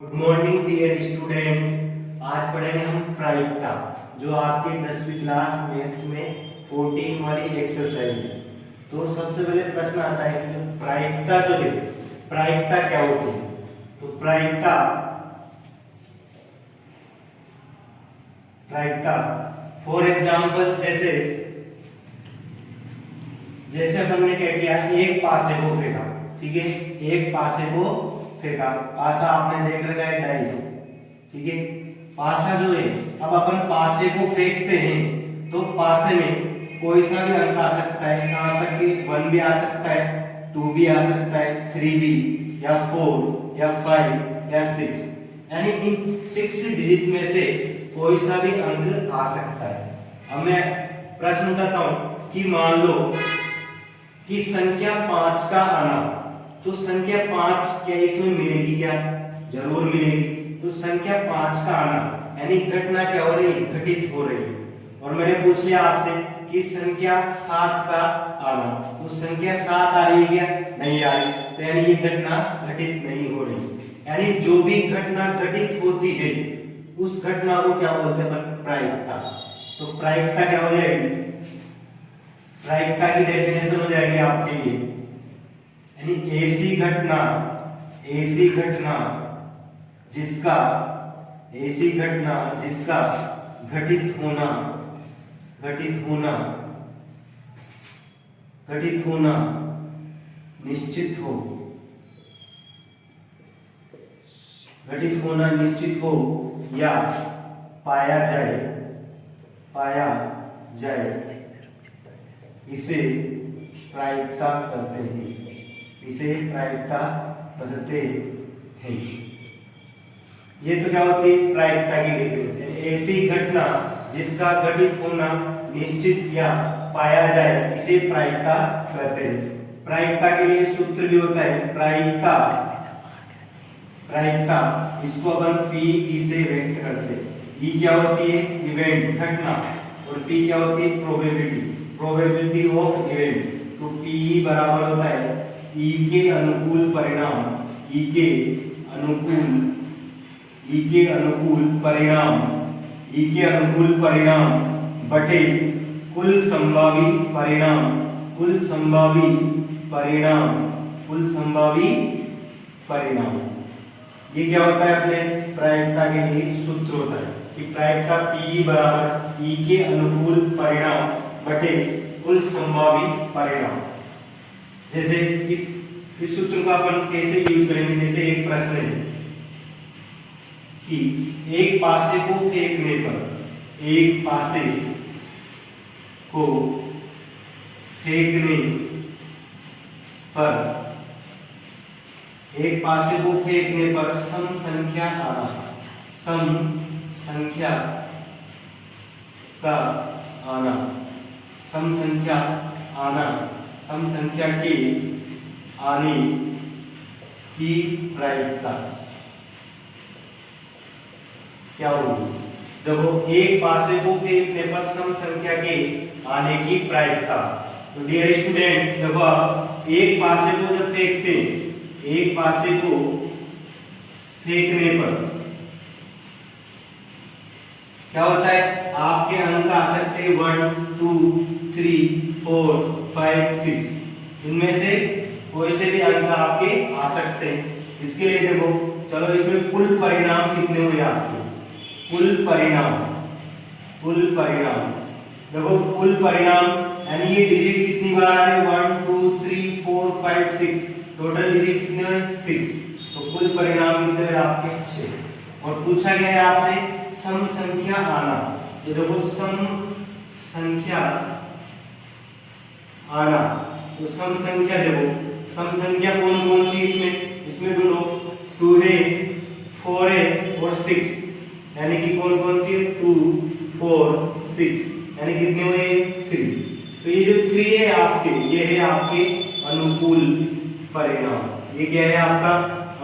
Good morning dear student. आज पढ़ेंगे हम प्रायिकता, जो आपके 10वीं क्लास मैथ्स में 14 वाली एक्सरसाइज है। तो सबसे पहले प्रश्न आता है कि प्रायिकता जो है, प्रायिकता क्या होती है। तो प्रायिकता फॉर एग्जाम्पल जैसे अपन ने क्या किया, एक पासे को फेंका, ठीक है, एक पासे को फेंका, पासा आपने देख रखा है डाइस, ठीक है। पासा जो है, अब अपन पासे को फेंकते हैं तो पासे में कोई सा भी अंक आ सकता है, कहां तक कि 1 भी आ सकता है, 2 भी आ सकता है, 3 भी, या 4 या 5 या 6, यानी इन 6 डिजिट में से कोई सा भी अंक आ सकता है। अब मैं प्रश्न उठाता हूं कि मान लो कि संख्या 5 का आना, तो संख्या 5 क्या इसमें मिलेगी? क्या जरूर मिलेगी। तो संख्या 5 का आना यानी घटना क्या हो रही है? घटित हो रही है। और मैंने पूछ लिया आपसे कि संख्या 7 का आना, तो संख्या 7 आ रही है क्या? नहीं आ रही, तो यानी ये घटना घटित नहीं हो रही। यानी जो भी घटना घटित होती है उस घटना को क्या बोलते हैं? प्रायिकता। तो प्रायिकता क्या हो जाएगी? प्रायिकता की डेफिनेशन हो जाएगी आपके लिए, यानी ऐसी घटना जिसका घटित होना निश्चित हो या पाया जाए, इसे प्रायिकता कहते हैं। ये तो क्या होती है? प्रायिकता की डेफिनेशन। ऐसी घटना जिसका घटित होना निश्चित या पाया जाए, इसे प्रायिकता कहते हैं। प्रायिकता के लिए सूत्र भी होता है प्रायिकता, इसको अपन पी से व्यक्त करते हैं। ई क्या होती है? इवेंट, घटना, और पी क्या होती है? Probability of event. तो पी बराबर होता है ई के अनुकूल परिणाम बटे कुल संभावी परिणाम। ये क्या होता है? अपने प्रायिकता के लिए सूत्र होता है कि प्रायिकता P बराबर E के अनुकूल परिणाम बटे कुल संभावी परिणाम। जैसे इस सूत्र को अपन कैसे यूज करेंगे? जैसे एक प्रश्न है कि एक पासे को फेंकने पर सम संख्या के आने की प्रायिकता क्या होगी? देखो, एक पासे को फेंकने पर सम संख्या के आने की प्रायिकता। तो डियर स्टूडेंट, देखो आप एक पासे को जब फेंकते हैं, एक पासे को फेंकने पर क्या होता है? आपके अंक आ सकते हैं 1 2 3 4 5 6, इनमें से कोई से भी अंक आपके आ सकते हैं। इसके लिए देखो, चलो इसमें कुल परिणाम कितने हुए आपके? कुल परिणाम देखो, कुल परिणाम यानी ये डिजिट कितनी बार आ रहे? 1 2 3 4 5 6, टोटल डिजिट कितने हुए? 6। तो कुल परिणाम कितने हुए आपके? 6। और पूछा गया है आपसे सम संख्या आना, तो देखो सम संख्या आना, तो सम संख्या देखो, सम संख्या कौन कौन सी इसमें ढूंढो। 2 है, 4 है और 6, यानी कि कौन कौन सी है? 2 4 6, यानी कितने हुए? 3। तो ये जो 3 है आपके, ये है आपके अनुकूल परिणाम। ये क्या है? आपका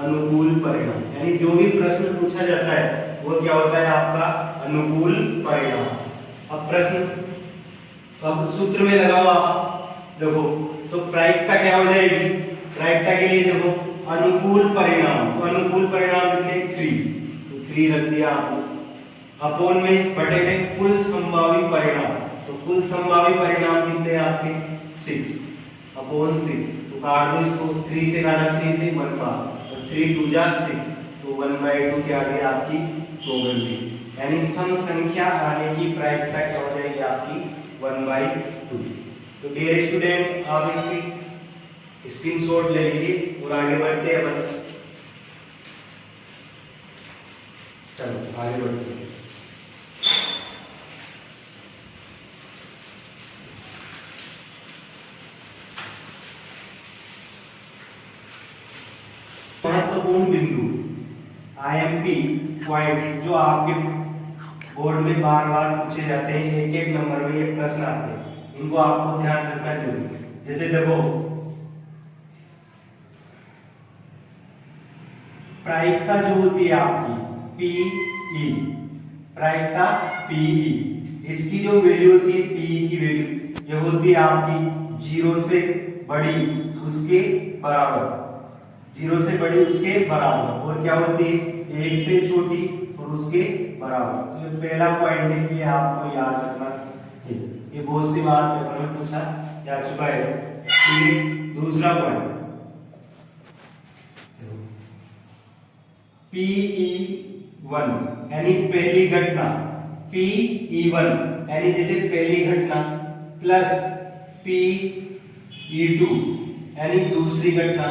अनुकूल परिणाम। यानी जो भी प्रश्न पूछा जाता है वो क्या होता है? आपका अनुकूल परिणाम। अब प्रश्न, अब सूत्र में लगाओ आप, देखो, तो प्रायिकता क्या हो जाएगी? प्रायिकता के लिए देखो अनुकूल परिणाम, तो अनुकूल परिणाम कितने 3, तो 3 रख दिया आपने। अपोन में बटे में कुल संभावी परिणाम, तो कुल संभावी परिणाम कितने आपके 6 अपॉन 6, तो काट दो इसको, 3 से काटा 3 से 1 बार, तो 3 2 जा 6, तो 1/2 क्या आ गई आपकी प्रोबेबिलिटी, यानी सम संख्या आने की प्रायिकता क्या हो जाएगी आपकी 1/2। तो डियर स्टूडेंट आप इसकी स्क्रीनशॉट ले लीजिए और आगे बढ़ते हैं अपन। चलो आगे बढ़ते हैं। महत्वपूर्ण बिंदु आईएमपी पॉइंट जो आपके बोर्ड में बार बार पूछे जाते हैं, एक एक नंबर में ये प्रश्न आते हैं, इनको आपको ध्यान रखना जरूरी है। जैसे देखो प्रायिकता जो होती है आपकी पीई, प्रायिकता पीई, इसकी जो वैल्यू होती है पीई की वैल्यू ये होती है आपकी 0 से बड़ी उसके बराबर, 0 से बड़ी उसके बराबर, और क्या होती है 1 से छोटी और उसके बराबर। तो ये पहला पॉइंट है, ये आपको याद रखना है, ये बहुत सी बार पेपर में पूछा जा चुका है। फिर दूसरा पॉइंट PE1 यानी पहली घटना, PE1 यानी जैसे पहली घटना प्लस PE2 यानी दूसरी घटना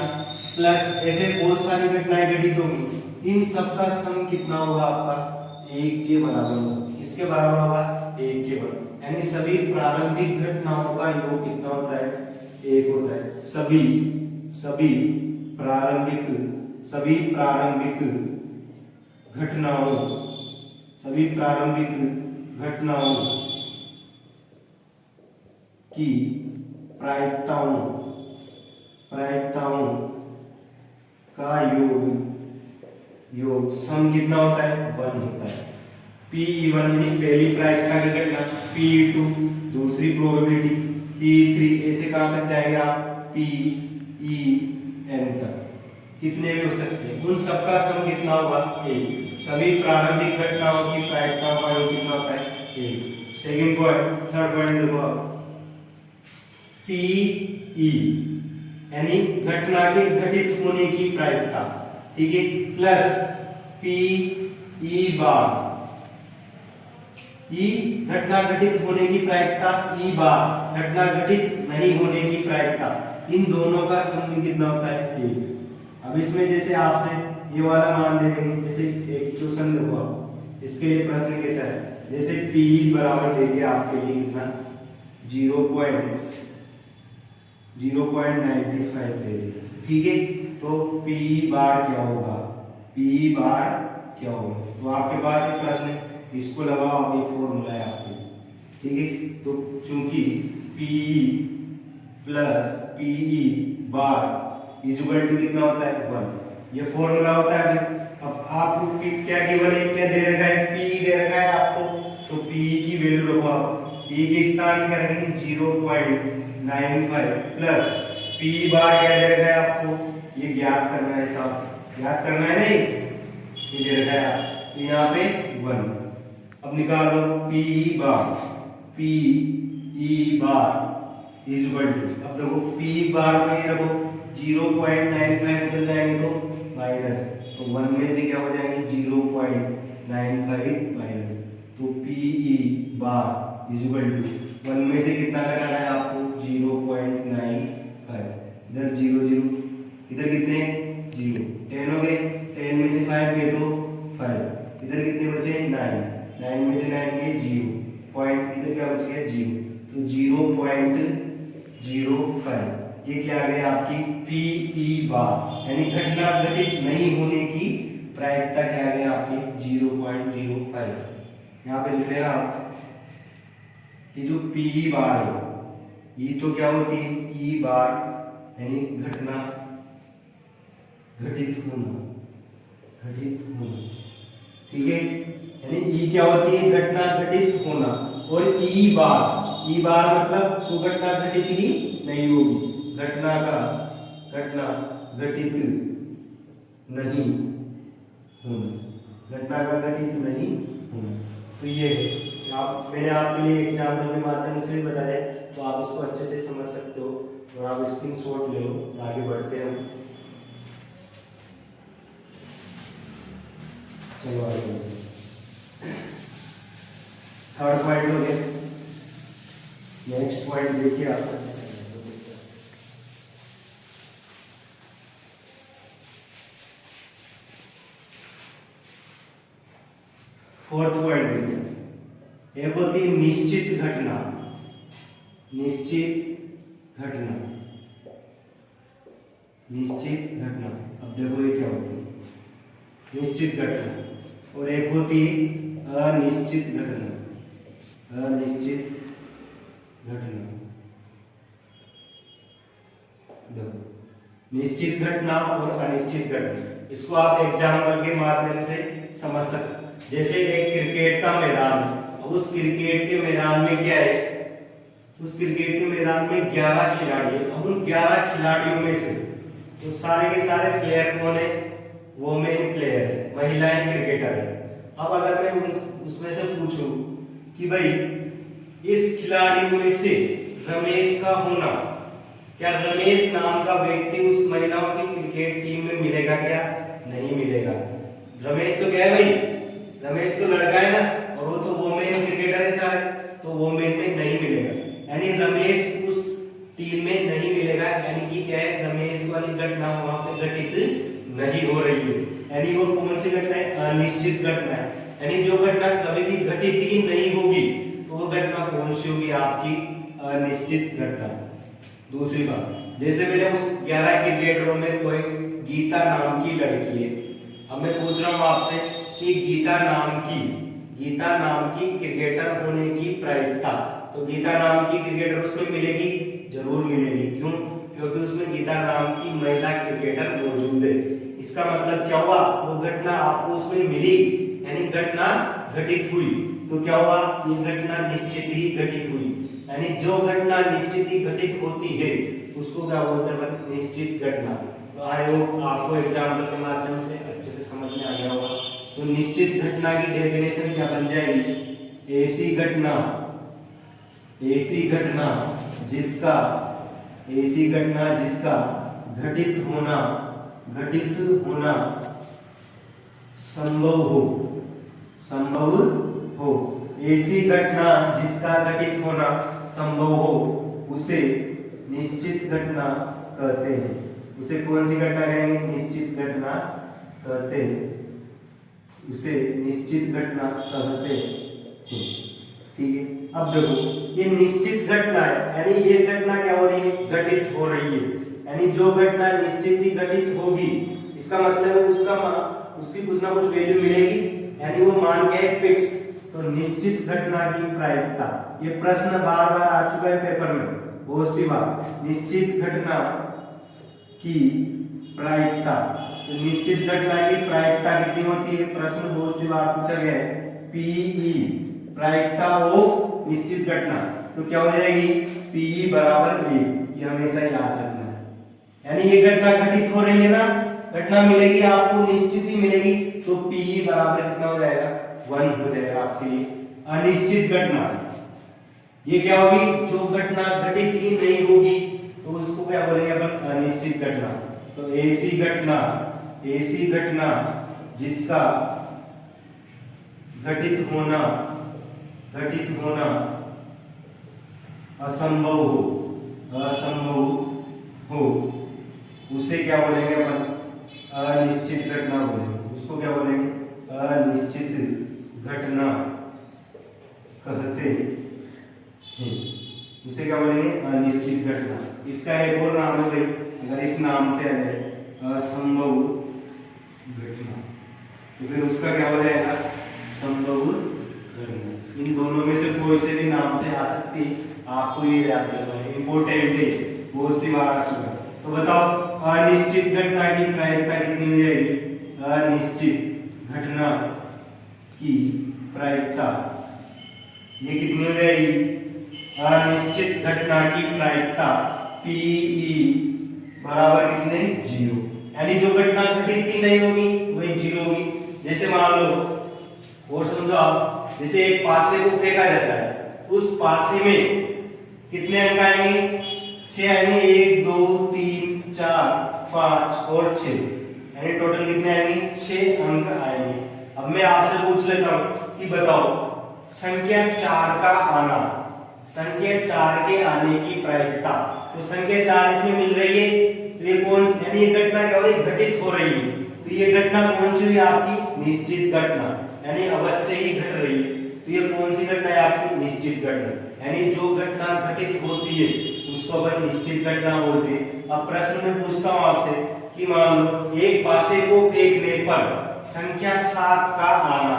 प्लस ऐसे बहुत सारी घटनाएं घटित होंगी, इन सब का सम कितना होगा आपका 1 के बराबर होगा। किसके बराबर होगा 1 के बराबर, यानी सभी प्रारंभिक घटनाओं का योग कितना होता है 1 होता है। सभी प्रारंभिक घटनाओं की प्रायिकताओं का योग सम कितना होता है 1 होता है। P1 यानी पहली प्रायिकता की घटना, P2 दूसरी प्रोबेबिलिटी, P3 ऐसे कहां तक जाएगा PEN तक, कितने भी हो सकते हैं, उन सबका सम कितना होगा 1। सभी प्रारंभिक घटनाओं की प्रायिकताओं का योग कितना होता है 1। सेकंड पॉइंट, थर्ड पॉइंट देखो PE यानी घटना के घटित होने की प्रायिकता, ठीक है, प्लस PE बार, ई घटना घटित होने की प्रायिकता, ई बार घटना घटित नहीं होने की प्रायिकता, इन दोनों का सम कितना होता है 1। अब इसमें जैसे आपसे ये वाला मान दे देंगे, जैसे एक क्वेश्चन देखो आप, इसके लिए प्रश्न कैसा है, जैसे PE बराबर दे दिया आपके लिए कितना 0.95 दे दिया, ठीक है, तो PE बार क्या होगा, तो आपके पास एक प्रश्न है, इसको लगाओ, आप ये फॉर्मूला है आपके, ठीक है, तो चूंकि PE plus PE bar equal to कितना होता है 1, ये फॉर्मूला होता है। अब आपको क्या गिवन है, क्या दे रखा है PE दे रखा है आपको, तो PE की वैल्यू रखो आप, PE के स्थान क्या रखेंगे 0.95 प्लस PE बार क्या दे रखा है आपको, ये ज्ञात करना है, साहब ज्ञात करना है, नहीं ये दे रखा है यहाँ पे 1। अब निकाल लो PE bar is equal to, अब देखो PE बार में रखो 0.95 बदल जाएंगे तो माइनस, तो 1 में से क्या हो जाएंगे 0.95 माइनस, तो PE bar is equal to 1 में से कितना घटाना है आपको 0.95, इधर 0 0, इधर कितने 0, 10 हो गए, 10 में से 5 गए तो 5, इधर कितने बचे 9 में से 9 गए 0, पॉइंट इधर क्या बच गया 0, तो 0.05, ये क्या आ गया आपकी PE बार, यानी घटना घटित नहीं होने की प्रायिकता क्या आ गया आपकी 0.05। यहाँ पे लिख लेना आप, ये जो PE बार है, ये तो क्या होती है E बार यानी घटना घटित होना, ठीक है, यानी E क्या होती है घटना घटित होना, और E बार मतलब जो घटना घटित ही नहीं होगी, घटना घटित नहीं होना, घटना का घटित नहीं होना। तो ये आप मैंने आपके लिए एग्जाम्पल के माध्यम से भी बताया, तो आप इसको अच्छे से समझ सकते हो और आप स्क्रीनशॉट ले लो। आगे बढ़ते हैं हम। चलो आगे थर्ड पॉइंट हो गया। नेक्स्ट पॉइंट देखिए आप, फोर्थ पॉइंट देखिए। एक होती है निश्चित घटना, निश्चित घटना, निश्चित घटना। अब देखो ये क्या होती है, निश्चित घटना। और एक होती है अनिश्चित घटना, अनिश्चित घटना। देखो निश्चित घटना और अनिश्चित घटना, इसको आप एग्जाम्पल के माध्यम से समझ सकते। जैसे एक क्रिकेट का मैदान है, उस क्रिकेट के मैदान में क्या है, उस क्रिकेट के मैदान में 11 खिलाड़ी है। अब उन 11 खिलाड़ियों में से तो सारे के सारे प्लेयर कौन है, वो मेन प्लेयर है, महिलाएं क्रिकेटर है। अब अगर मैं उसमें से पूछूं कि भाई इस खिलाड़ियों में से रमेश का होना, क्या रमेश नाम का व्यक्ति उस महिलाओं की क्रिकेट टीम में मिलेगा? क्या नहीं मिलेगा। रमेश तो क्या है भाई, रमेश तो लड़का है ना, और वो तो वोमेन क्रिकेटर है सारे, तो वोमेन में नहीं मिलेगा। यानी रमेश उस टीम में नहीं मिलेगा, यानी कि क्या है, रमेश वाली घटना वहां पे घटित नहीं हो रही है। यानी वो कौन सी घटना है, अनिश्चित घटना है। यानी जो घटना कभी भी घटित ही नहीं होगी, तो वो घटना कौन सी होगी, आपकी अनिश्चित घटना। दूसरी बात, जैसे मैंने उस 11 क्रिकेटरों में कोई गीता नाम की लड़की है। अब मैं पूछ रहा हूं आपसे कि गीता नाम की क्रिकेटर होने की प्रायिकता, तो गीता नाम की क्रिकेटर उसमें मिलेगी, जरूर मिलेगी। क्यों? क्योंकि उसमें गीता नाम की महिला क्रिकेटर मौजूद है। इसका मतलब क्या हुआ, वो घटना आपको उसमें मिली, यानी घटना घटित हुई। तो क्या हुआ, ये घटना निश्चित ही घटित हुई। यानी जो घटना निश्चित ही घटित होती है उसको क्या बोलते हैं, निश्चित घटना। तो आई होप आपको एग्जाम्पल के माध्यम से अच्छे से समझ में आ गया होगा। तो निश्चित घटना की डेफिनेशन क्या बन जाएगी, ऐसी घटना जिसका घटित होना संभव हो। ऐसी घटना जिसका घटित होना संभव हो, उसे निश्चित घटना कहते हैं। उसे कौन सी घटना कहेंगे, निश्चित घटना कहते हैं, उसे निश्चित घटना कहते हैं। ठीक है। अब देखो ये निश्चित घटना है, यानी ये घटना क्या हो रही है, घटित हो रही है। यानी जो घटना निश्चित ही घटित होगी, इसका मतलब है उसकी कुछ ना कुछ वैल्यू मिलेगी, यानी वो मान के फिक्स। तो निश्चित घटना की प्रायिकता, ये प्रश्न बार बार आ चुका है पेपर में बहुत सी बार। निश्चित घटना की प्रायिकता, तो निश्चित घटना की प्रायिकता कितनी होती है, प्रश्न बहुत सी बार पूछा गया है। पीई प्रायिकता ऑफ निश्चित घटना, तो क्या हो जाएगी, पीई बराबर 1। ये हमेशा याद रखना है। यानी ये घटना घटित हो रही है ना, घटना मिलेगी आपको, निश्चित ही मिलेगी, तो पीई बराबर कितना हो जाएगा, 1 हो जाएगा आपके लिए। अनिश्चित घटना, ये क्या होगी, जो घटना घटित ही नहीं होगी, तो उसको क्या बोलेंगे अपन, अनिश्चित घटना। तो ऐसी घटना जिसका घटित होना असंभव हो, उसे क्या बोलेंगे अपन, अनिश्चित घटना बोलेंगे। उसको क्या बोलेंगे, अनिश्चित घटना कहते हैं। उसे क्या बोलेंगे, अनिश्चित घटना। इसका एक और नाम है भाई, अगर इस नाम से है असंभव घटना, तो फिर उसका क्या हो जाएगा, संभव घटना। इन दोनों में से कोई से भी नाम से आ सकती है, आपको ये याद रखना है, इंपॉर्टेंट है, बहुत सी बार आ चुका है। तो बताओ अनिश्चित घटना की प्रायिकता कितनी हो जाएगी, अनिश्चित घटना की प्रायिकता ये कितनी हो जाएगी, अनिश्चित घटना की प्रायिकता पीई बराबर कितने, 0। यानी जो घटना घटित ही नहीं होगी वही जीरो होगी। जैसे मान लो और समझो आप, जैसे एक पासे को फेंका जाता है, उस पासे में कितने अंक आएंगे? 6 आएंगे। 1 2 3 4 5 और 6, यानी टोटल कितने आएंगे? 6 अंक आएंगे। अब मैं आपसे पूछ लेता हूं कि बताओ संख्या 4 का आना, संख्या 4 के आने की प्रायिकता। तो संख्या 4 इसमें मिल रही है, तो ये कौन, यानी ये घटना क्या हो रही है? घटित हो रही है। तो ये घटना कौन सी हुई? आपकी निश्चित घटना, यानी अवश्य ही घट रही है। तो ये कौन सी घटना है? आपकी निश्चित घटना, यानी जो घटना घटित होती है उसको अपन निश्चित घटना बोलते हैं। अब प्रश्न में पूछता हूं आपसे कि मान लो एक पासे को फेंकने पर संख्या 7 का आना,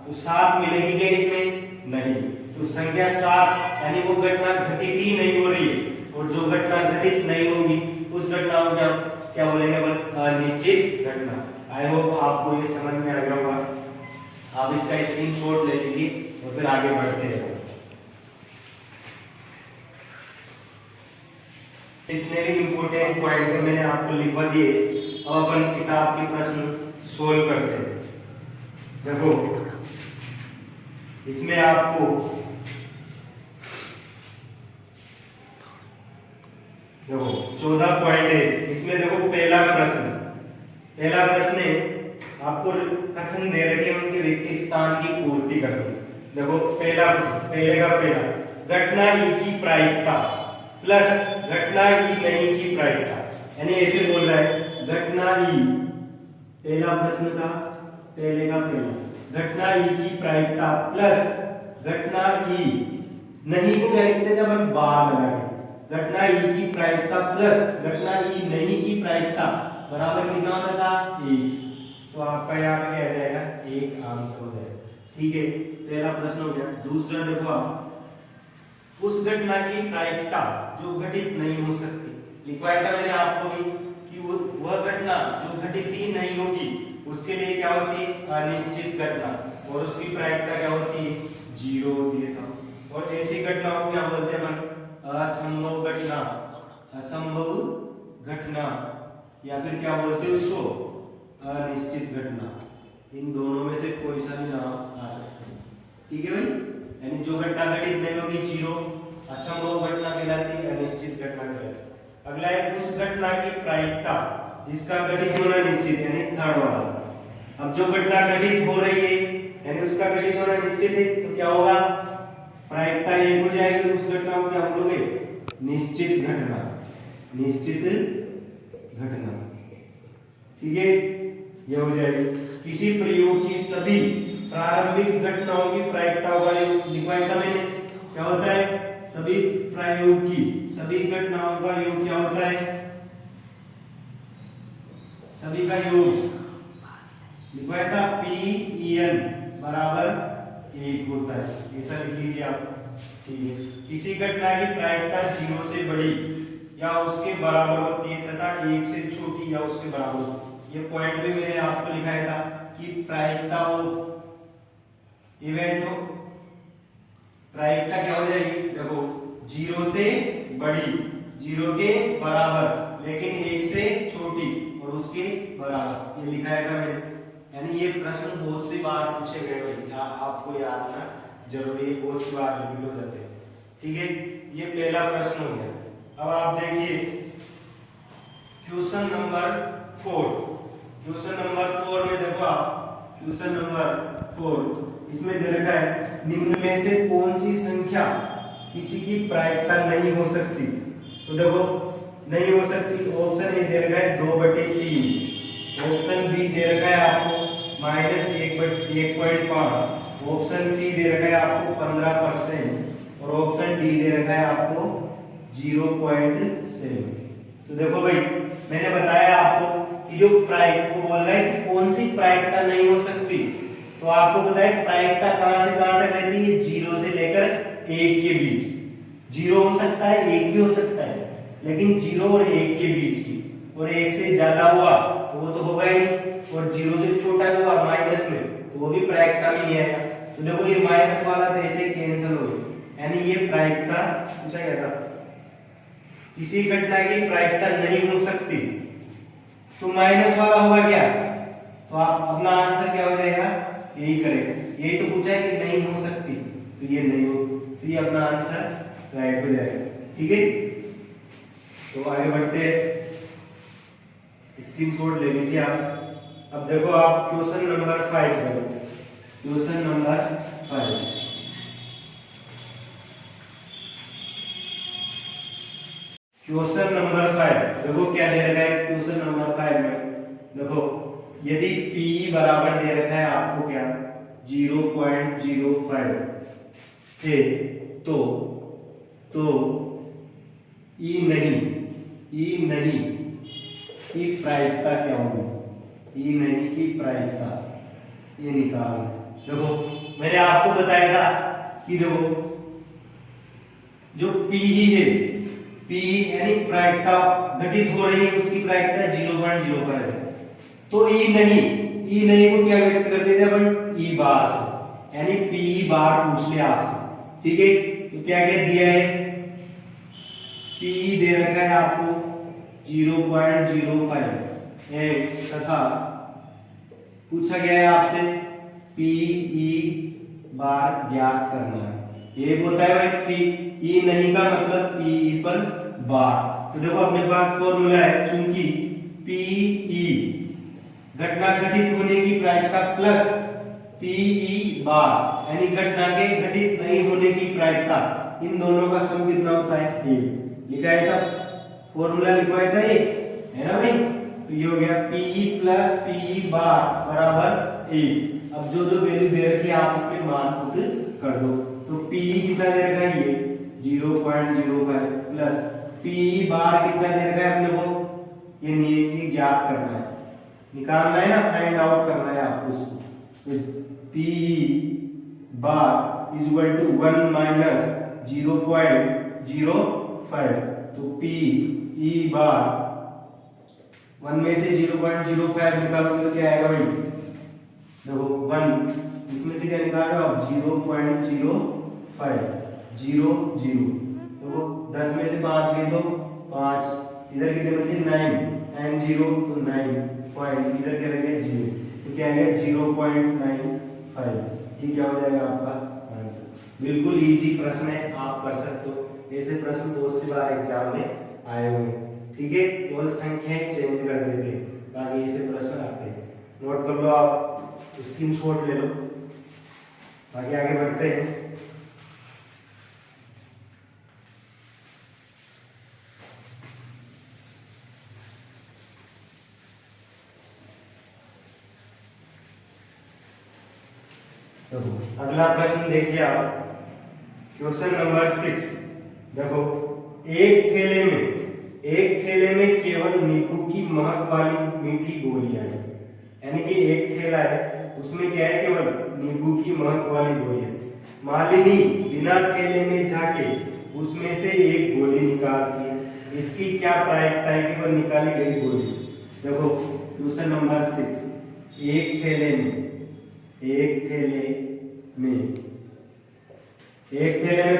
तो 7 मिलेगी क्या इसमें? नहीं। तो संख्या 7 यानी वो घटना घटित ही नहीं हो रही है, और जो घटना घटित नहीं होगी उस घटना को क्या बोलेंगे अपन? अनिश्चित घटना। आई होप आपको ये समझ में आ गया होगा। आप इसका स्क्रीनशॉट ले लीजिए और फिर आगे बढ़ते हैं। जितने भी इंपॉर्टेंट पॉइंट मैंने आपको लिखवा दिए, अब अपन किताब के प्रश्न सोल्व करते हैं। देखो इसमें आपको देखो 14 पॉइंट है इसमें। देखो पहला प्रश्न है, आपको कथन दे रखे हैं उनके रिक्त स्थान की पूर्ति करनी। देखो पहले का घटना ई की प्रायिकता प्लस घटना ई नहीं की प्रायिकता, यानी ऐसे बोल रहा है घटना ई, पहला प्रश्न था पहले का घटना ई की प्रायिकता प्लस घटना ई नहीं को क्या लिखते थे अपन? बार लगा के। घटना ई की प्रायिकता प्लस घटना ई नहीं की प्रायिकता बराबर कितना होता था? 1। तो आपका यहाँ पे क्या आ जाएगा? 1 आंसर हो जाएगा। ठीक है, पहला प्रश्न हो गया। दूसरा देखो आप, उस घटना की प्रायिकता जो घटित नहीं हो सकती, लिखवाया था मैंने आपको भी कि वह घटना जो घटित ही नहीं होगी उसके लिए क्या होती है? अनिश्चित घटना, और उसकी प्रायिकता क्या होती है? 0 होती है सब। और ऐसी घटना को क्या बोलते हैं अपन? असंभव घटना, असंभव घटना, या फिर क्या बोलते हैं उसको? अनिश्चित घटना। इन दोनों में से कोई सा भी नाम आ सकता है। ठीक है भाई, यानी जो घटना घटित नहीं होगी 0, असंभव घटना कहलाती है, अनिश्चित घटना कहलाती है। अगला है उस घटना की प्रायिकता जिसका घटित होना निश्चित, यानी थर्ड वाला। अब जो घटना घटित हो रही है यानी उसका घटित होना निश्चित है, तो क्या होगा? प्रायिकता 1 हो जाएगी। उस घटना को क्या बोलोगे? निश्चित घटना, निश्चित घटना। ठीक है, ये हो जाएगी। किसी प्रयोग की सभी प्रारंभिक घटनाओं की प्रायिकता का योग लिखवाया था मैंने। क्या होता है? सभी प्रयोग की सभी घटनाओं का योग क्या होता है? सभी का योग लिखवाया था PEN बराबर 1 होता है, ऐसा लिख लीजिए आप। ठीक है, किसी घटना की प्रायिकता 0 से बड़ी या उसके बराबर होती है तथा 1 से छोटी या उसके बराबर होती है। ये पॉइंट भी मैंने आपको लिखाया था कि प्रायिकता हो इवेंट हो, प्रायिकता क्या हो जाएगी? देखो 0 से बड़ी, 0 के बराबर, लेकिन 1 से छोटी और उसके बराबर, ये लिखाया था मैंने। यानी ये प्रश्न बहुत सी बार पूछे गए भाई, आपको याद रखना जरूरी है, बहुत सी बार रिपीट हो जाते हैं। ठीक है, ये पहला प्रश्न हो गया। अब आप देखिए क्वेश्चन नंबर 4। क्वेश्चन नंबर 4 में देखो आप, क्वेश्चन नंबर 4 इसमें दे रखा है निम्न में से कौन सी संख्या किसी की प्रायिकता नहीं हो सकती? तो देखो नहीं हो सकती, ऑप्शन ए दे रखा है 2/3, ऑप्शन बी दे रखा है आपको -1/1.5, ऑप्शन सी दे रखा है आपको 15% और ऑप्शन डी दे रखा है आपको 0.7। तो देखो भाई मैंने बताया आपको कि जो प्रायिकता को बोल रहा है कि कौन सी प्रायिकता नहीं हो सकती, तो आपको पता है प्रायिकता कहां से कहां तक रहती है? 0 से लेकर 1 के बीच। 0 हो सकता है, 1 भी हो सकता है, लेकिन 0 और 1 के बीच की, और 1 से ज्यादा हुआ तो वो तो होगा ही नहीं, और 0 से छोटा हुआ माइनस में तो वो भी प्रायिकता में नहीं आएगा। तो देखो ये माइनस वाला तो ऐसे कैंसिल हो गया, यानी ये प्रायिकता पूछा गया था किसी घटना की प्रायिकता नहीं हो सकती। तो माइनस वाला होगा क्या, तो आप अपना आंसर क्या हो जाएगा, यही करेक्ट। यही तो पूछा है कि नहीं हो सकती, तो ये नहीं हो, तो ये अपना आंसर राइट हो जाएगा। ठीक है, तो आगे बढ़ते हैं, स्क्रीनशॉट ले लीजिए आप। अब देखो आप क्वेश्चन नंबर 5 करो, क्वेश्चन नंबर 5। क्वेश्चन नंबर 5 देखो क्या दे रखा है क्वेश्चन नंबर 5 में। देखो यदि P बराबर दे रखा है आपको क्या 0.05 है, तो E नहीं की प्रायिकता क्या होगी, E नहीं की प्रायिकता ये निकाल। देखो मैंने आपको बताया था कि देखो जो P ही है, P यानी प्रायिकता घटित हो रही है, उसकी प्रायिकता 0.05 है। तो E नहीं को क्या व्यक्त कर देते हैं अपन E बार से, यानी P बार पूछ लिया आपसे। ठीक है, तो क्या क्या दिया है, P दे रखा है आपको 0.05 तथा पूछा गया है आपसे PE बार ज्ञात करना है। ये होता है भाई PE नहीं का मतलब PE पर बार। तो देखो अपने पास फॉर्मूला है, चूंकि PE घटना घटित होने की प्रायिकता प्लस PE बार यानी घटना के घटित नहीं होने की प्रायिकता, इन दोनों का सम कितना होता है, ए। लिखा है था, फॉर्मूला लिखवाया था ये, है ना भाई। तो ये हो गया PE प्लस PE बार बराबर ए। अब जो जो वैल्यू दे रखी है आप उसके मान खुद कर दो। तो PE कितना दे रखा है, ये 0.05 प्लस PE बार कितना दे रखा है अपने को, ये ज्ञात करना है, निकालना है ना, फाइंड आउट करना है आपको इसको। PE bar is equal to 1 minus 0.05। तो PE बार 1 में से 0.05 निकालोगे तो क्या आएगा भाई, देखो 1 इसमें से क्या निकाल रहे हो आप 0.05 0 0। देखो 10 में से 5 गए तो 5, इधर कितने बचे 9 एंड 0 तो 9 पॉइंट, इधर क्या रहेगा 0, तो क्या आएगा 0.95। ये क्या हो जाएगा आपका आंसर। बिल्कुल इजी प्रश्न है, आप कर सकते हो। ऐसे प्रश्न बहुत सी बार एग्जाम में आए हुए हैं। ठीक है, केवल संख्याएं चेंज कर देते हैं, बाकी ऐसे प्रश्न आते हैं। नोट कर लो, आप स्क्रीनशॉट ले लो। बाकी आगे बढ़ते हैं। अगला प्रश्न देखिए आप, क्वेश्चन नंबर 6। देखो एक थैले में केवल नींबू की महक वाली मीठी गोलियां हैं, यानी कि एक थैला है उसमें क्या है, केवल नींबू की महक वाली गोलियां। मालिनी बिना थैले में जाके उसमें से एक गोली निकालती है, इसकी क्या प्रायिकता है कि वह निकाली गई गोली। देखो क्वेश्चन नंबर 6, एक थैले में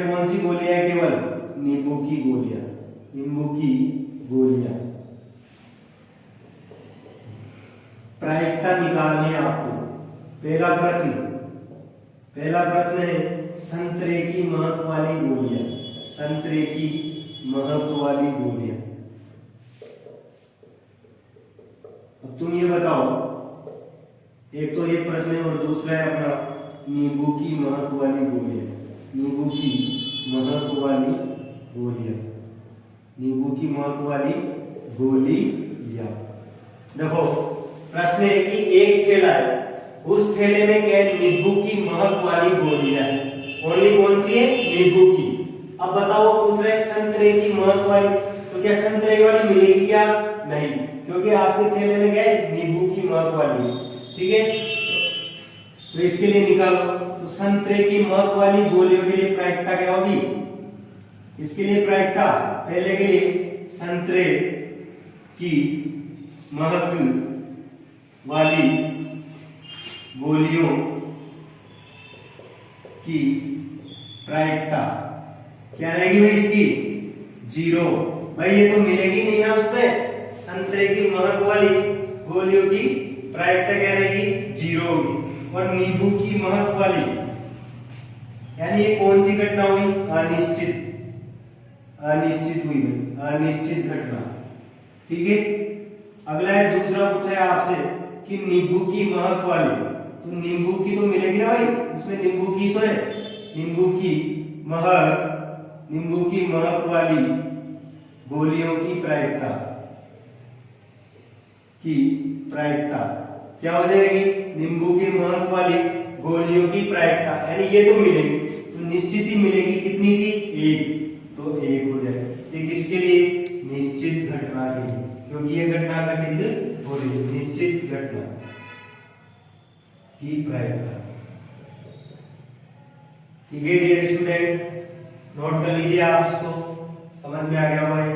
कौन सी गोलियां है, केवल नींबू की गोलियां। प्रायिकता निकालनी है आपको। पहला प्रश्न है संतरे की महक वाली गोलियां। अब तुम ये बताओ, एक तो ये प्रश्न है और दूसरा है अपना नींबू की महक वाली गोलियां। नींबू की महक वाली गोलियां। देखो प्रश्न है कि एक थैला है, उस थैले में क्या है, नींबू की महक वाली गोलियां है। ओनली कौन सी है, नींबू की। अब बताओ पूछ रहे संतरे की महक वाली, तो क्या संतरे वाली मिलेगी क्या, नहीं, क्योंकि आपके थैले में क्या है, नींबू की महक वाली। ठीक है, तो इसके लिए निकालो। तो संतरे की महक वाली गोलियों के लिए प्रायिकता क्या होगी, इसके लिए प्रायिकता पहले के लिए संतरे की महक वाली गोलियों की प्रायिकता क्या रहेगी भाई, इसकी 0। भाई ये तो मिलेगी नहीं ना उसमें, संतरे की महक वाली गोलियों की प्रायिकता क्या रहेगी, 0 होगी। और नींबू की महक वाली, यानी ये कौन सी घटना हुई, अनिश्चित, अनिश्चित हुई, अनिश्चित घटना। ठीक है। अगला है, दूसरा पूछा है आपसे कि नींबू की महक वाली, तो नींबू की तो मिलेगी ना भाई, इसमें नींबू की तो है, नींबू की महक, नींबू की महक वाली गोलियों की प्रायिकता, की प्रायिकता क्या हो जाएगी, नींबू की महक वाली गोलियों की प्रायिकता, यानी ये तो मिलेगी, तो निश्चित ही मिलेगी, कितनी थी, 1, तो 1 हो जाए। ये किसके लिए, निश्चित घटना के लिए, क्योंकि ये घटना घटित हो रही है, निश्चित घटना की प्रायिकता। ठीक है डियर स्टूडेंट, नोट कर लीजिए आप, इसको समझ में आ गया होगा ये।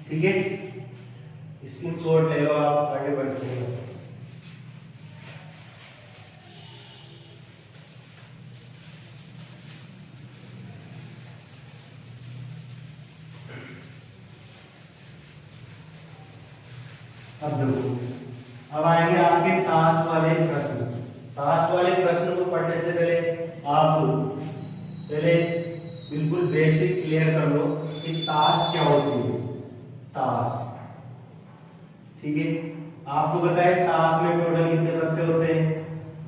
ठीक है, स्क्रीनशॉट ले लो आप, आगे बढ़ते हैं। अब देखो, अब आएंगे आपके ताश वाले प्रश्न। ताश वाले प्रश्न को पढ़ने से पहले आप पहले बिल्कुल बेसिक क्लियर कर लो कि ताश क्या होती है, ताश। ठीक है, आपको बताए ताश में टोटल कितने पत्ते होते हैं,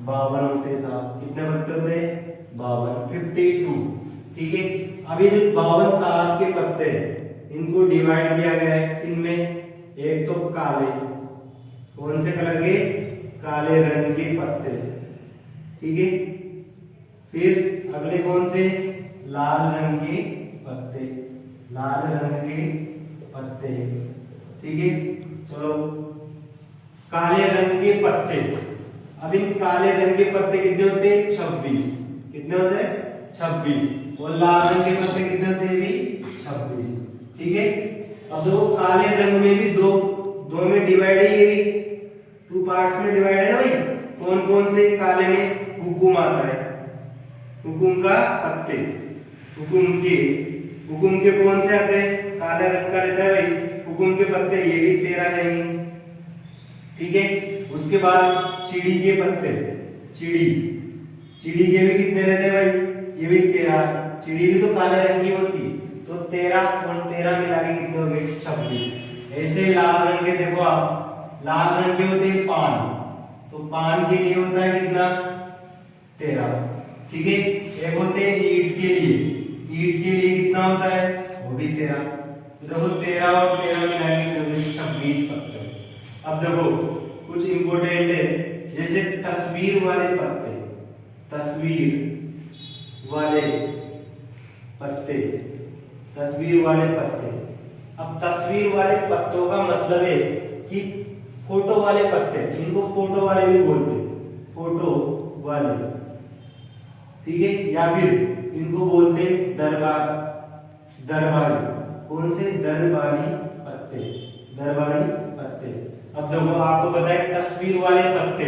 52 होते हैं साहब। कितने पत्ते होते हैं, 52, 52। ठीक है, अब ये जो 52 ताश के पत्ते इनको डिवाइड किया गया है इनमें, एक तो काले, कौन से कलर के, काले रंग के पत्ते। ठीक है, फिर अगले कौन से, लाल रंग के पत्ते, लाल रंग के पत्ते। ठीक है, चलो काले रंग के पत्ते, अब इन काले रंग के पत्ते कितने होते हैं, 26। कितने होते हैं, 26। और लाल रंग के पत्ते कितने होते हैं भी, 26। ठीक है, अब देखो काले रंग में भी दो में डिवाइड है, ये भी 2 पार्ट्स में डिवाइड है ना भाई। कौन कौन से, काले में हुकुम आता है, हुकुम का पत्ते, हुकुम के कौन से आते हैं, काले रंग का रहता है भाई हुकुम के पत्ते, ये भी 13 रहेंगे। ठीक है, उसके बाद चिड़ी के पत्ते, चिड़ी के भी कितने रहते हैं भाई, ये भी 13। चिड़ी भी तो काले रंग की होती है, तो 13 और 13 मिला के कितने हो गए, 26। ऐसे लाल रंग के देखो आप, लाल रंग के होते हैं पान, तो पान के लिए होता है कितना, 13। ठीक है, एक होते हैं ईंट के लिए, ईंट के लिए कितना होता है, वो भी 13। तो देखो 13 और 13 मिला के 26 पत्ते। अब देखो कुछ इंपॉर्टेंट है, जैसे तस्वीर वाले पत्ते, तस्वीर वाले पत्ते, तस्वीर वाले पत्ते। अब तस्वीर वाले पत्तों का मतलब है कि फोटो वाले पत्ते, इनको फोटो वाले भी बोलते हैं, फोटो वाले। ठीक है, या फिर इनको बोलते हैं दरबारी। कौन से, दरबारी पत्ते, दरबारी पत्ते। अब देखो आपको बताए तस्वीर वाले पत्ते,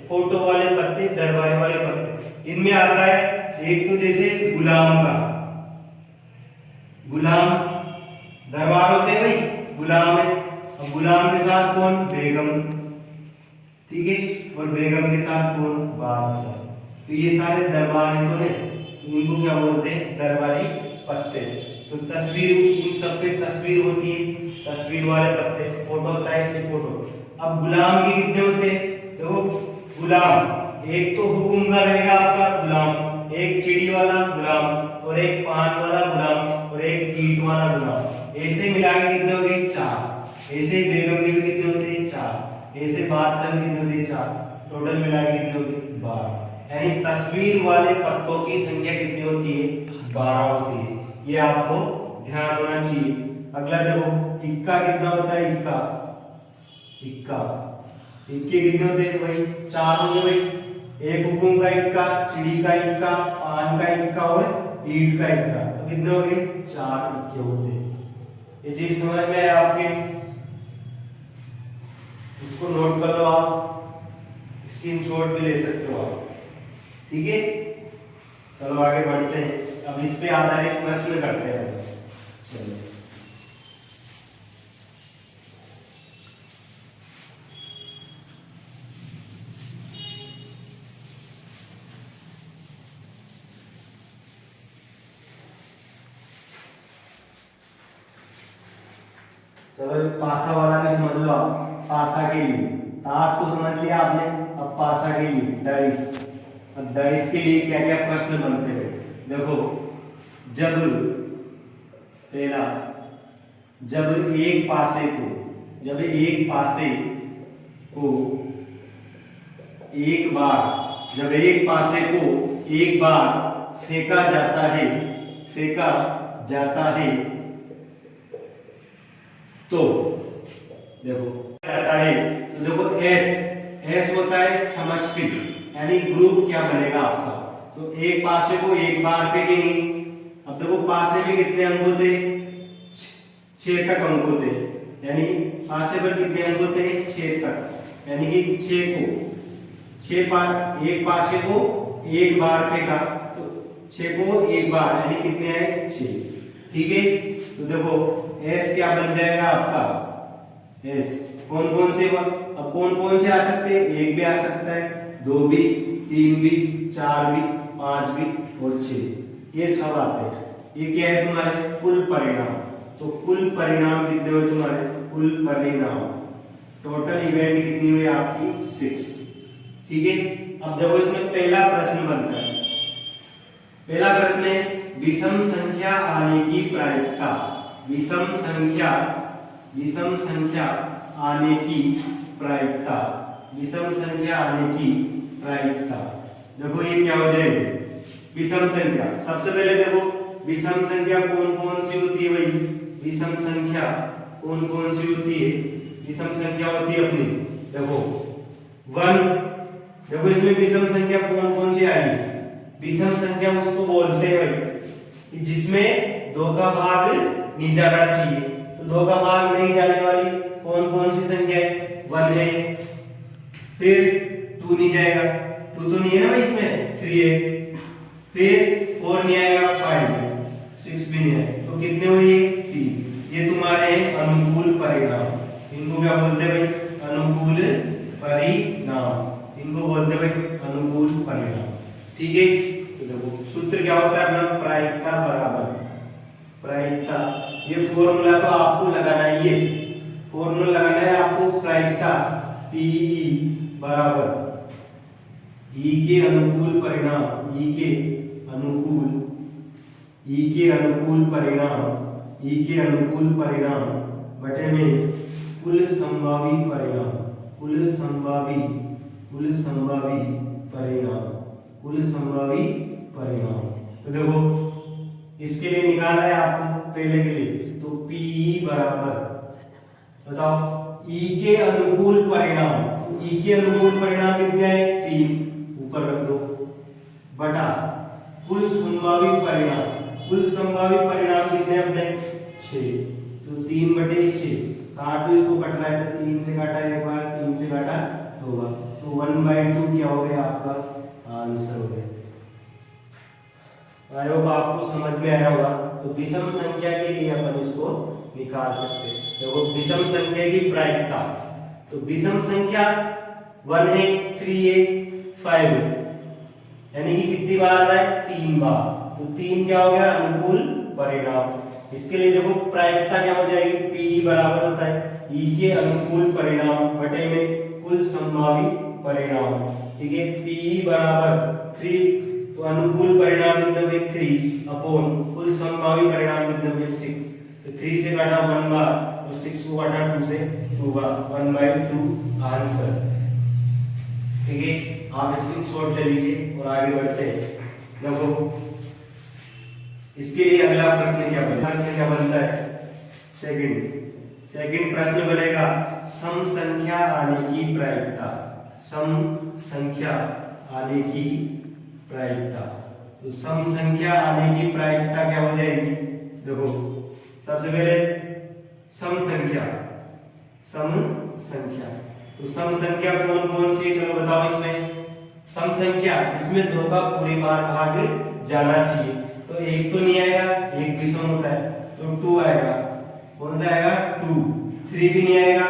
फोटो वाले पत्ते, दरबारी वाले पत्ते, इनमें आता है एक तो जैसे गुलाम का, गुलाम दरबार होते हैं भाई, गुलाम है, और गुलाम के साथ कौन, बेगम। ठीक है, और बेगम के साथ कौन, बादशाह। तो ये सारे दरबारी तो है, इनको क्या बोलते हैं, दरबारी पत्ते। तो तस्वीर, इन सब पे तस्वीर होती है, तस्वीर वाले पत्ते, फोटो होता है इसलिए फोटो। अब गुलाम के कितने होते हैं, तो गुलाम एक तो हुकुम का रहेगा आपका गुलाम, एक चिड़ी वाला गुलाम, और एक पान वाला गुलाम, और एक ईंट वाला गुलाम। ऐसे मिला के कितने हो गए, 4। ऐसे बेगम के भी कितने होते हैं, 4। ऐसे बादशाह के कितने होते हैं, 4। टोटल मिला के कितने होते हैं, 12। यानी तस्वीर वाले पत्तों की संख्या कितनी होती है, 12 होती है। ये आपको ध्यान होना चाहिए। अगला देखो इक्का कितना होता है, इक्के कितने होते हैं भाई, 4 होंगे भाई। एक हुकुम का इक्का, चिड़ी का इक्का, पान का इक्का और ईंट का इक्का, तो कितने हो गए, 4 इक्के होते हैं। ये चीज समझ में आया आपके, इसको नोट कर लो आप, स्क्रीनशॉट भी ले सकते हो आप। ठीक है, चलो आगे बढ़ते हैं, अब इस पे आधारित प्रश्न करते हैं। चलिए चलो पासा वाला भी समझ लो आप, पासा के लिए ताश तो समझ लिया आपने, अब पासा के लिए डाइस। अब डाइस के लिए क्या क्या प्रश्न बनते हैं देखो। जब पहला, जब एक पासे को एक बार फेंका जाता है तो देखो एस होता है समष्टि, यानी ग्रुप क्या बनेगा आपका। तो एक पासे को एक बार फेंकेंगे। अब देखो पासे में कितने अंक होते, 6 तक अंक होते, यानी पासे पर कितने अंक होते, 6 तक, यानी कि एक पासे को एक बार फेंका तो 6 को एक बार, यानी कितने आए, 6। ठीक है, तो देखो एस क्या बन जाएगा आपका, एस कौन कौन से आ सकते हैं, एक भी आ सकता है, 2 भी, 3 भी, 4 भी, 5 भी और 6, ये सब आते हैं। ये क्या है तुम्हारे कुल परिणाम। तो कुल परिणाम कितने हुए तुम्हारे, कुल परिणाम टोटल इवेंट कितनी हुई आपकी, 6। ठीक है, अब देखो इसमें पहला प्रश्न बनता है। पहला प्रश्न है विषम संख्या आने की प्रायिकता। विषम संख्या आने की प्रायिकता, विषम संख्या आने की प्रायिकता। देखो ये क्या हो जाएगी, विषम संख्या। सबसे पहले देखो विषम संख्या कौन कौन सी होती है भाई, विषम संख्या कौन कौन सी होती है, विषम संख्या होती है अपनी, देखो 1। देखो इसमें विषम संख्या कौन कौन सी आएगी, विषम संख्या उसको बोलते हैं भाई कि जिसमें 2 का भाग नहीं जाना चाहिए। तो 2 का भाग नहीं जाने वाली कौन कौन सी संख्या है, 1 है, फिर 2 नहीं जाएगा, 2 तो नहीं है ना भाई इसमें, 3 है, फिर 4 नहीं आएगा, 5 है, 6 भी नहीं है, तो कितने हुए, 3। ये तुम्हारे अनुकूल परिणाम, इनको क्या बोलते हैं भाई, अनुकूल परिणाम, इनको बोलते हैं भाई अनुकूल परिणाम। ठीक है, तो देखो सूत्र क्या होता है अपना, प्रायिकता बराबर प्रायिकता। ये फॉर्मूला तो आपको लगाना ही है, फॉर्मूला लगाना है आपको, प्रायिकता पीई बराबर ई के अनुकूल परिणाम, ई के अनुकूल परिणाम बटे में कुल संभावी परिणाम, कुल संभावी परिणाम। तो देखो इसके लिए निकालना है आपको पहले के लिए, तो पी बराबर, बताओ ई के अनुकूल परिणाम, तो ई के अनुकूल परिणाम कितने हैं, 3, ऊपर रख दो, बटा कुल संभावी परिणाम, कुल संभावी परिणाम कितने अपने, 6, तो 3/6, काट दो इसको, कट रहा है तो 3 से काटा एक बार, 3 से काटा 2 बार, तो 1/2 क्या हो गया आपका आंसर हो गया। आई होप आपको समझ में आया होगा। तो विषम संख्या के लिए अपन इसको निकाल सकते हैं। देखो विषम संख्या की प्रायिकता, तो विषम संख्या 1 है, 3 है, 5 है, यानी कि कितनी बार आ रहा है, 3 बार, तो 3 क्या हो गया, अनुकूल परिणाम। इसके लिए देखो प्रायिकता क्या हो जाएगी, पी बराबर होता है ई के अनुकूल परिणाम बटे में कुल संभावी परिणाम। ठीक है, पी बराबर 3, तो अनुकूल परिणाम कितने हुए, 3 अपॉन कुल संभावी परिणाम कितने हुए, 6, तो 3 से काटा 1 बार, तो 6 को काटा 2 से 2 बार, 1/2 आंसर। ठीक है, आप स्क्रीनशॉट ले लीजिए और आगे बढ़ते हैं। देखो इसके लिए अगला प्रश्न क्या बनता है, सेकंड प्रश्न बनेगा सम संख्या आने की प्रायिकता, सम संख्या आने की प्रायिकता। तो सम संख्या आने की प्रायिकता क्या हो जाएगी, देखो सबसे पहले सम संख्या, तो सम संख्या कौन कौन सी, चलो बताओ इसमें सम संख्या जिसमें 2 का पूरे बार भाग जाना चाहिए, तो 1 तो नहीं आएगा, 1 विषम होता है, तो 2 आएगा, कौन सा आएगा 2, 3 भी नहीं आएगा,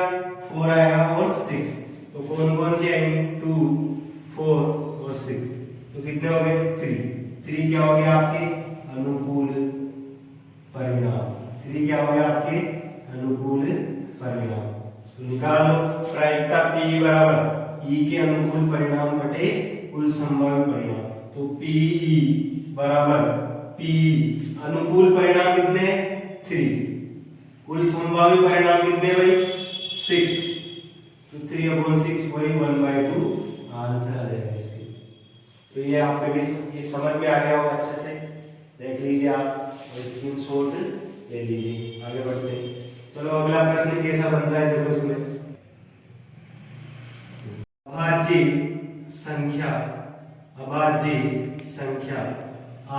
4 आएगा और 6, तो कौन कौन सी आएंगी 2, 4 और 6, तो कितने हो गए 3 क्या हो गया आपके अनुकूल परिणाम, 3 क्या हो गया आपके अनुकूल परिणाम। तो निकाल लो प्रायिकता P बराबर E के अनुकूल परिणाम बटे कुल संभावित परिणाम। तो PE बराबर P अनुकूल परिणाम कितने 3, कुल संभावित परिणाम कितने भाई 6, तो 3/6 वही 1/2 आंसर आ जाएगा इसकी। तो ये आपके भी ये समझ में आ गया होगा अच्छे से, देख लीजिए आप और स्क्रीनशॉट ले लीजिए। आगे बढ़ते हैं, चलो अगला प्रश्न कैसा बनता है देखो इसमें। अभाज्य संख्या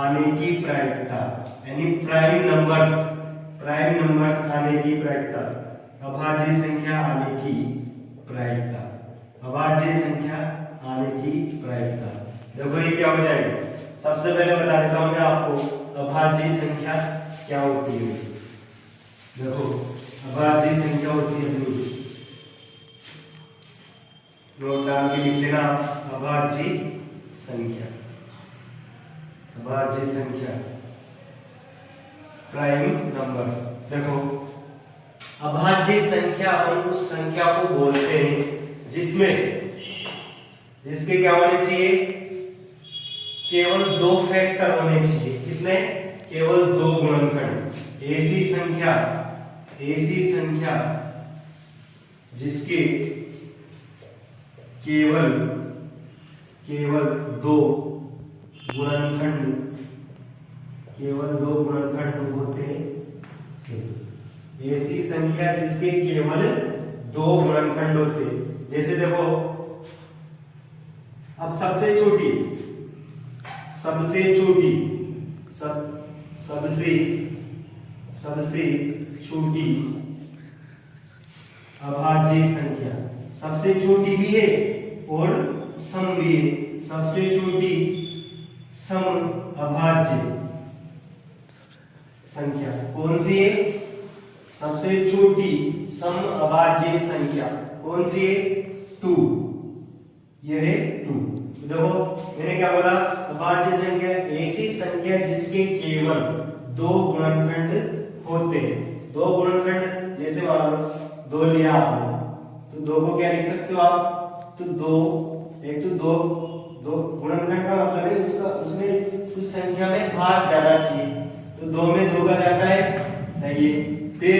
आने की प्रायिकता यानी प्राइम नंबर्स आने की प्रायिकता, अभाज्य संख्या आने की प्रायिकता, अभाज्य संख्या आने की प्रायिकता। देखो ये क्या हो जाएगा, सबसे पहले बता देता हूं मैं आपको अभाज्य संख्या क्या होती है। देखो अभाज्य संख्या होती है, नोट डाल के लिख लेना आप, अभाज्य संख्या, अभाज्य संख्या प्राइम नंबर। देखो अभाज्य संख्या अपन उस संख्या को बोलते हैं जिसके क्या होने चाहिए, केवल 2 फैक्टर होने चाहिए। कितने, केवल 2 गुणनखंड। ऐसी संख्या जिसके केवल 2 गुणनखंड होते हैं। ऐसी संख्या जिसके केवल 2 गुणनखंड होते हैं। जैसे देखो अब सबसे छोटी अभाज्य संख्या, सबसे छोटी भी है और सम भी है। सबसे छोटी सम अभाज्य संख्या कौन सी है, सबसे छोटी सम अभाज्य संख्या कौन सी है, 2, यह है 2। देखो मैंने क्या बोला, अभाज्य संख्या ऐसी संख्या जिसके केवल 2 गुणनखंड होते हैं। 2 गुणनखंड, जैसे मान लो 2 लिया आपने, तो 2 को क्या लिख सकते हो आप, तो 2 गुणनखंड का मतलब है उसमें उस संख्या में भाग जाना चाहिए। तो 2 में 2 का जाता है, सही है। फिर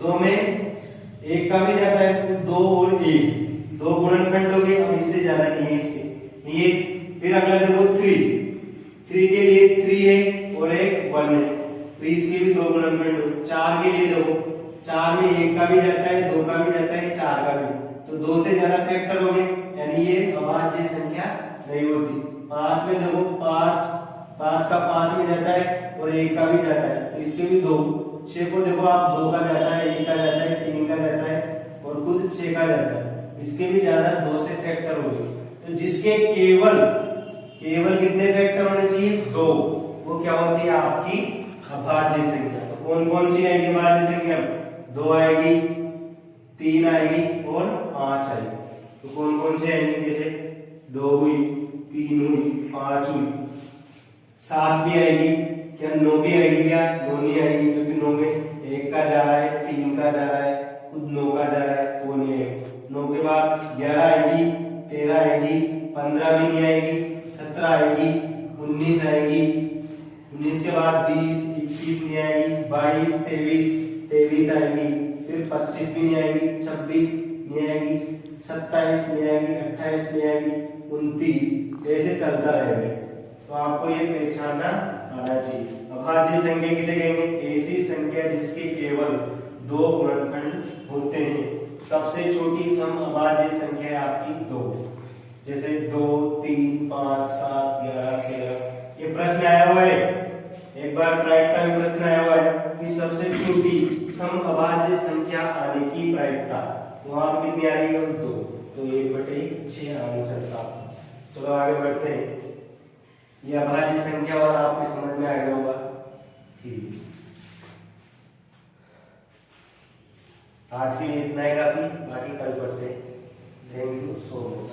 2 में 1 का भी जाता है, तो 2 और 1 2 गुणनखंड हो गए। अब इससे ज्यादा नहीं है इसके, ये। फिर अगला देखो 3 के लिए 3 है और एक 1 है, तो इसके भी 2 गुणनखंड हो। 4 के लिए देखो, 4 में 1 का भी जाता है, 2 का भी जाता है, 4 का भी, तो 2 से ज्यादा फैक्टर हो गए, यानी ये अभाज्य संख्या नहीं होती। 5 में देखो 5 का 5 में जाता है और 1 का भी जाता है, तो इसके भी 2। 6 को देखो आप, 2 का जाता है, 1 का जाता है, 3 का जाता है और खुद 6 का जाता है, इसके भी ज्यादा 2 से फैक्टर हो गए। तो जिसके केवल कितने फैक्टर होने चाहिए, 2, वो क्या होती है आपकी अभाज्य संख्या। तो कौन कौन सी आएगी अभाज्य संख्या, 2 आएगी, 3 आएगी और 5 आएगी। तो कौन कौन सी आएंगी, जैसे 2 हुई, 3 हुई, 5 हुई, 7 भी आएगी क्या, 9 भी आएगी क्या, 9 नहीं आएगी, क्योंकि 9 में 1 का जा रहा है, 3 का जा रहा है, खुद 9 का जा रहा है, तो नहीं आएगी। 9 के बाद 11 आएगी, 13 आएगी, 15 भी नहीं आएगी, 17 आएगी, 19 आएगी, 19 के बाद 20, 21 नहीं आएगी, 22, 23 आएगी, फिर 25 भी नहीं आएगी, 26 नहीं आएगी, 27 नहीं आएगी, 28 नहीं आएगी, 29, ऐसे चलता रहेगा। तो आपको ये पहचानना आना चाहिए। अभाज्य संख्या किसे कहेंगे, ऐसी संख्या जिसके केवल 2 गुणनखंड होते हैं। सबसे छोटी सम अभाज्य संख्या है आपकी 2, जैसे 2, 3, 5, 7, 11, 13। ये प्रश्न आया हुआ है, एक बार प्रायिकता में प्रश्न आया हुआ है कि सबसे छोटी सम अभाज्य संख्या आने की प्रायिकता, तो वहां कितनी आ रही है, 2, तो 1/6 आंसर था। चलो आगे बढ़ते हैं, ये अभाज्य संख्या और आपकी समझ में आ गया होगा। ठीक, आज के लिए इतना ही काफी, बाकी कल पढ़ते हैं। Thank you so much.